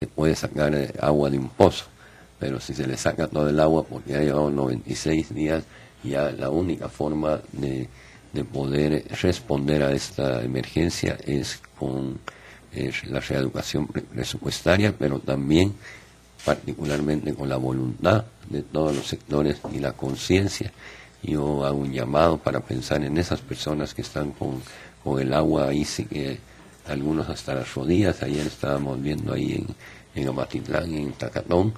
se puede sacar agua de un pozo, pero si se le saca todo el agua porque ha llevado 96 días, ya la única forma de poder responder a esta emergencia es con la reeducación presupuestaria, pero también particularmente con la voluntad de todos los sectores y la conciencia. Yo hago un llamado para pensar en esas personas que están con el agua ahí, sí que algunos hasta las rodillas. Ayer estábamos viendo ahí en Amatitlán, en Tacatón,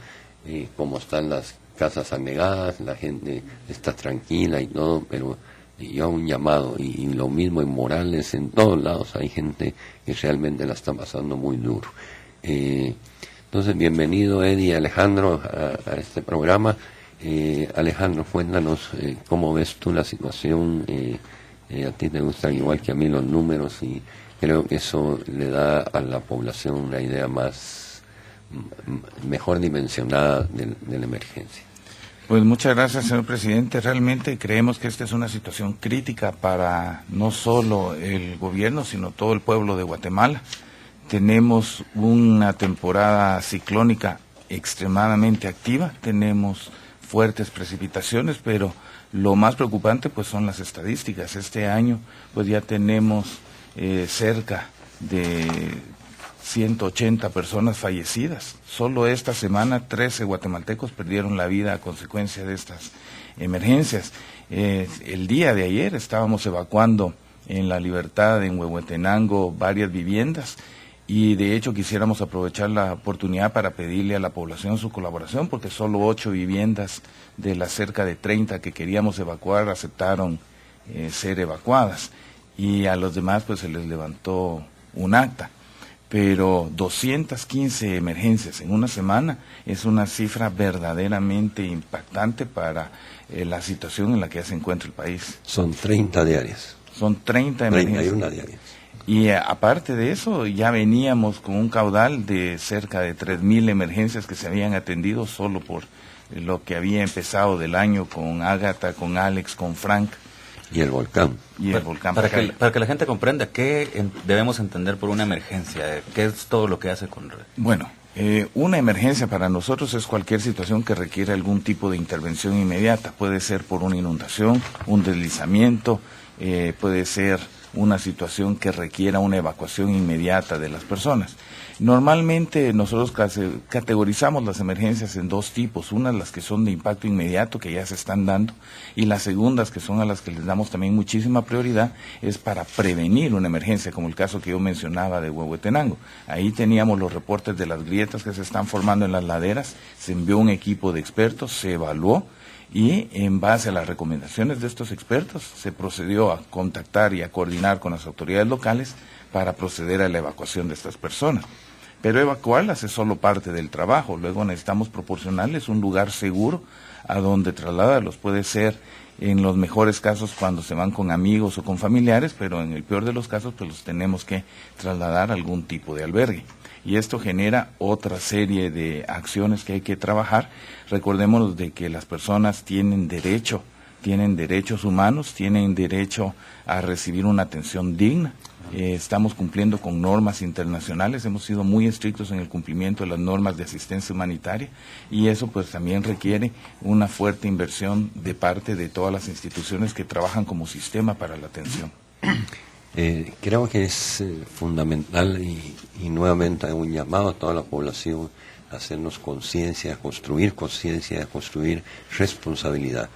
cómo están las casas anegadas, la gente está tranquila y todo, pero yo hago un llamado, y lo mismo en Morales, en todos lados hay gente que realmente la está pasando muy duro. Entonces, bienvenido Eddie y Alejandro a este programa. Alejandro, cuéntanos cómo ves tú la situación. A ti te gustan igual que a mí los números, y creo que eso le da a la población una idea mejor dimensionada de la emergencia. Pues muchas gracias, señor presidente. Realmente creemos que esta es una situación crítica para no solo el gobierno, sino todo el pueblo de Guatemala. Tenemos una temporada ciclónica extremadamente activa, tenemos fuertes precipitaciones, pero lo más preocupante pues son las estadísticas. Este año pues ya tenemos cerca de 180 personas fallecidas. Solo esta semana 13 guatemaltecos perdieron la vida a consecuencia de estas emergencias. El día de ayer estábamos evacuando en La Libertad, en Huehuetenango, varias viviendas, y de hecho quisiéramos aprovechar la oportunidad para pedirle a la población su colaboración, porque solo 8 viviendas de las cerca de 30 que queríamos evacuar aceptaron ser evacuadas, y a los demás pues se les levantó un acta. Pero 215 emergencias en una semana es una cifra verdaderamente impactante para la situación en la que ya se encuentra el país. Son 30 diarias. Son 30 emergencias. 31 diarias. Y aparte de eso, ya veníamos con un caudal de cerca de 3,000 emergencias que se habían atendido solo por lo que había empezado del año con Ágata, con Alex, con Frank. Y el volcán. Para que la gente comprenda qué debemos entender por una emergencia, qué es todo lo que hace con red. Bueno, una emergencia para nosotros es cualquier situación que requiere algún tipo de intervención inmediata. Puede ser por una inundación, un deslizamiento, puede ser una situación que requiera una evacuación inmediata de las personas. Normalmente nosotros categorizamos las emergencias en 2 tipos, unas las que son de impacto inmediato, que ya se están dando, y las segundas, que son a las que les damos también muchísima prioridad, es para prevenir una emergencia, como el caso que yo mencionaba de Huehuetenango. Ahí teníamos los reportes de las grietas que se están formando en las laderas, se envió un equipo de expertos, se evaluó, y en base a las recomendaciones de estos expertos se procedió a contactar y a coordinar con las autoridades locales para proceder a la evacuación de estas personas. Pero evacuarlas es solo parte del trabajo, luego necesitamos proporcionarles un lugar seguro a donde trasladarlos. Puede ser en los mejores casos cuando se van con amigos o con familiares, pero en el peor de los casos pues los tenemos que trasladar a algún tipo de albergue. Y esto genera otra serie de acciones que hay que trabajar. Recordémonos de que las personas tienen derechos humanos, tienen derecho a recibir una atención digna. Estamos cumpliendo con normas internacionales, hemos sido muy estrictos en el cumplimiento de las normas de asistencia humanitaria, y eso pues también requiere una fuerte inversión de parte de todas las instituciones que trabajan como sistema para la atención. Creo que es fundamental, y nuevamente hago un llamado a toda la población a hacernos conciencia, a construir responsabilidad.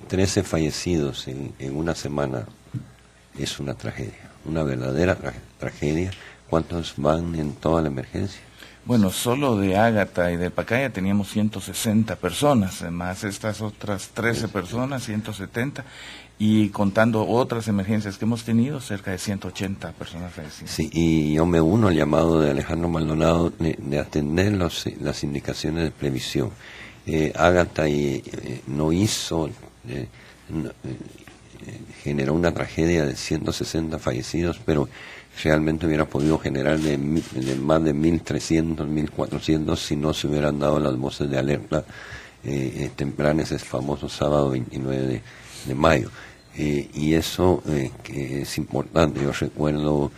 13 fallecidos en una semana es una tragedia, una verdadera tragedia. ¿Cuántos van en toda la emergencia? Bueno, solo de Ágata y de Pacaya teníamos 160 personas, además estas otras 13 personas, 170, y contando otras emergencias que hemos tenido, cerca de 180 personas fallecidas. Sí, y yo me uno al llamado de Alejandro Maldonado de atender las indicaciones de previsión. Ágata no hizo, generó una tragedia de 160 fallecidos, pero realmente hubiera podido generar de más de 1.300, 1.400 si no se hubieran dado las voces de alerta tempranas ese famoso sábado 29 de mayo. Y eso que es importante. Yo recuerdo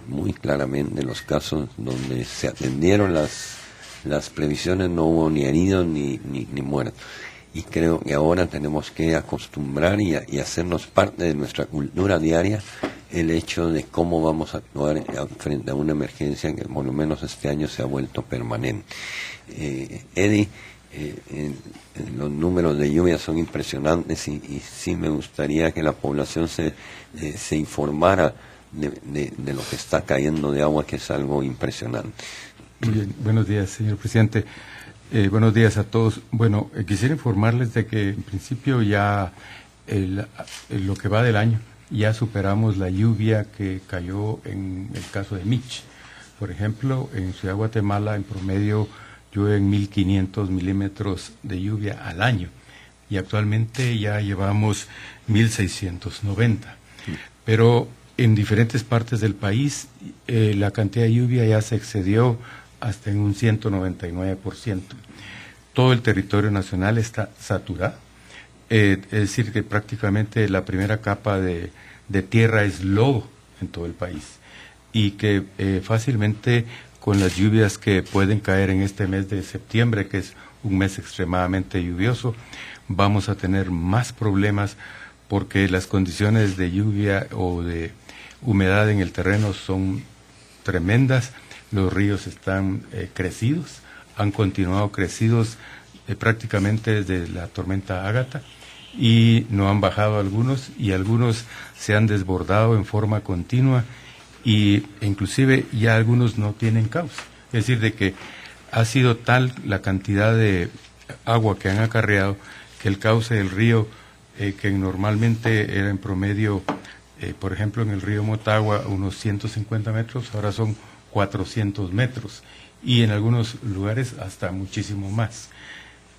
muy claramente los casos donde se atendieron las previsiones, no hubo ni heridos ni muertos. Y creo que ahora tenemos que acostumbrar y hacernos parte de nuestra cultura diaria el hecho de cómo vamos a actuar frente a una emergencia que por lo menos este año se ha vuelto permanente. Eddie, los números de lluvia son impresionantes y sí me gustaría que la población se informara de lo que está cayendo de agua, que es algo impresionante. Bien, buenos días, señor presidente. Buenos días a todos. Bueno, quisiera informarles de que en principio ya lo que va del año ya superamos la lluvia que cayó en el caso de Mitch. Por ejemplo, en Ciudad de Guatemala en promedio llueven 1.500 milímetros de lluvia al año y actualmente ya llevamos 1.690. Pero en diferentes partes del país la cantidad de lluvia ya se excedió hasta en un 199%. Todo el territorio nacional está saturado. Es decir, que prácticamente la primera capa de tierra es lodo en todo el país. Y que fácilmente con las lluvias que pueden caer en este mes de septiembre, que es un mes extremadamente lluvioso, vamos a tener más problemas porque las condiciones de lluvia o de humedad en el terreno son tremendas. Los ríos están crecidos, han continuado crecidos prácticamente desde la tormenta Ágata y no han bajado algunos y algunos se han desbordado en forma continua y inclusive ya algunos no tienen cauce. Es decir, de que ha sido tal la cantidad de agua que han acarreado que el cauce del río, que normalmente era en promedio, por ejemplo en el río Motagua, unos 150 metros, ahora son 400 metros y en algunos lugares hasta muchísimo más.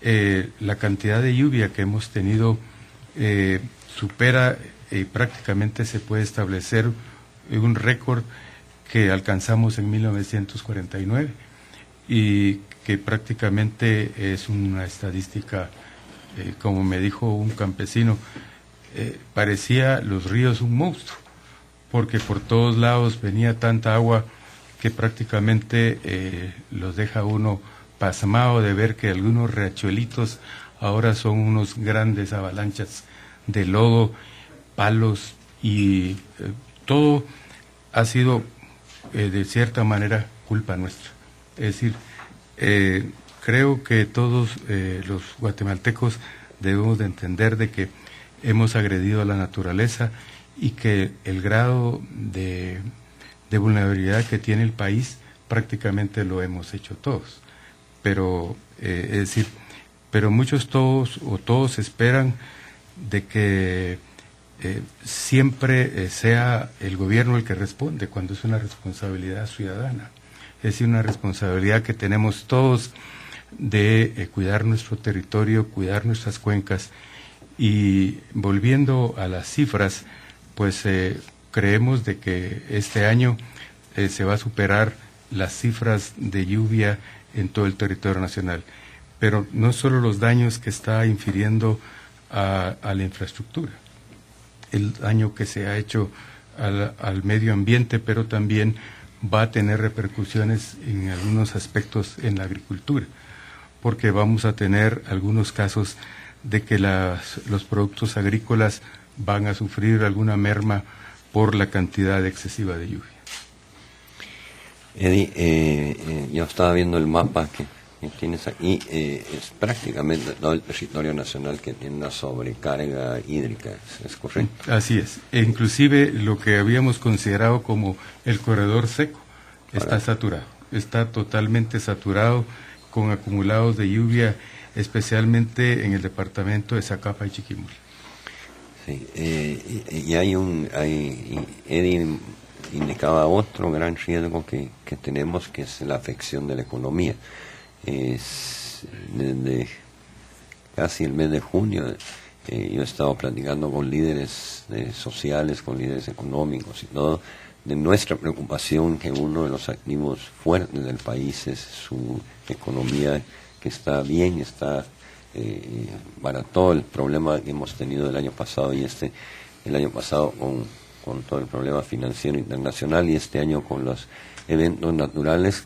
La cantidad de lluvia que hemos tenido supera, prácticamente se puede establecer un récord que alcanzamos en 1949 y que prácticamente es una estadística, como me dijo un campesino, parecía los ríos un monstruo, porque por todos lados venía tanta agua que prácticamente los deja uno pasmado de ver que algunos riachuelitos ahora son unos grandes avalanchas de lodo, palos y todo ha sido de cierta manera culpa nuestra. Es decir, creo que todos los guatemaltecos debemos de entender de que hemos agredido a la naturaleza y que el grado de vulnerabilidad que tiene el país prácticamente lo hemos hecho todos. Pero, es decir, pero todos esperan de que siempre sea el gobierno el que responde cuando es una responsabilidad ciudadana. Es decir, una responsabilidad que tenemos todos de cuidar nuestro territorio, cuidar nuestras cuencas. Y volviendo a las cifras, pues creemos de que este año se va a superar las cifras de lluvia en todo el territorio nacional. Pero no solo los daños que está infiriendo a la infraestructura, el daño que se ha hecho al medio ambiente, pero también va a tener repercusiones en algunos aspectos en la agricultura, porque vamos a tener algunos casos de que los productos agrícolas van a sufrir alguna merma por la cantidad excesiva de lluvia. Eddie, yo estaba viendo el mapa que tienes aquí, es prácticamente todo el territorio nacional que tiene una sobrecarga hídrica, ¿es correcto? Así es, e inclusive lo que habíamos considerado como el corredor seco está saturado, está totalmente saturado con acumulados de lluvia, especialmente en el departamento de Zacapa y Chiquimula. Sí, y Eddie indicaba otro gran riesgo que tenemos, que es la afección de la economía. Desde casi el mes de junio yo he estado platicando con líderes sociales, con líderes económicos y todo, de nuestra preocupación que uno de los activos fuertes del país es su economía, que está bien, está para todo el problema que hemos tenido el año pasado y el año pasado con todo el problema financiero internacional y este año con los eventos naturales,